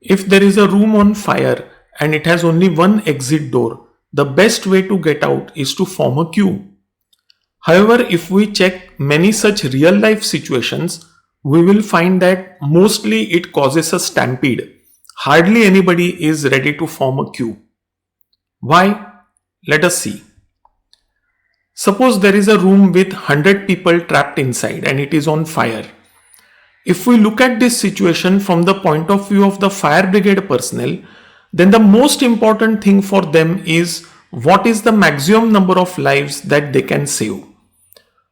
If there is a room on fire and it has only one exit door, the best way to get out is to form a queue. However, if we check many such real life situations, we will find that mostly it causes a stampede. Hardly anybody is ready to form a queue. Why? Let us see. Suppose there is a room with 100 people trapped inside and it is on fire. If we look at this situation from the point of view of the fire brigade personnel, then the most important thing for them is what is the maximum number of lives that they can save.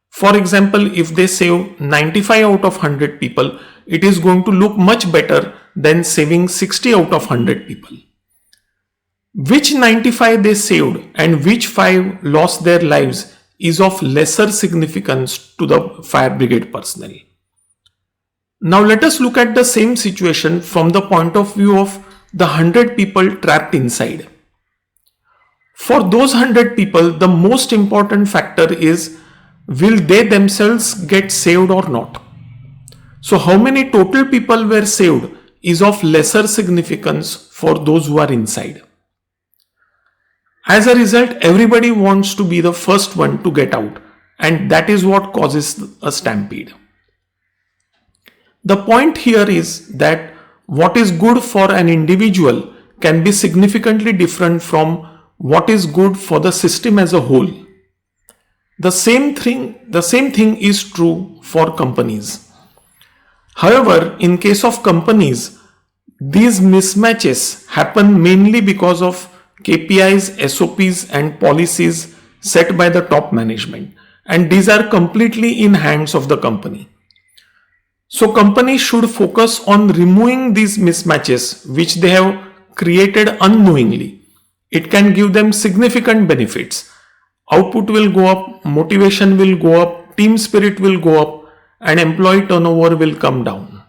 For example, if they save 95 out of 100 people, it is going to look much better than saving 60 out of 100 people. Which 95 they saved and which 5 lost their lives is of lesser significance to the fire brigade personnel. Now let us look at the same situation from the point of view of the 100 people trapped inside. For those 100 people, the most important factor is will they themselves get saved or not. So how many total people were saved is of lesser significance for those who are inside. As a result, everybody wants to be the first one to get out, and that is what causes a stampede. The point here is that what is good for an individual can be significantly different from what is good for the system as a whole. The same thing is true for companies. However, in case of companies, these mismatches happen mainly because of KPIs, SOPs and policies set by the top management, and these are completely in hands of the company. So companies should focus on removing these mismatches which they have created unknowingly. It can give them significant benefits. Output will go up, motivation will go up, team spirit will go up, and employee turnover will come down.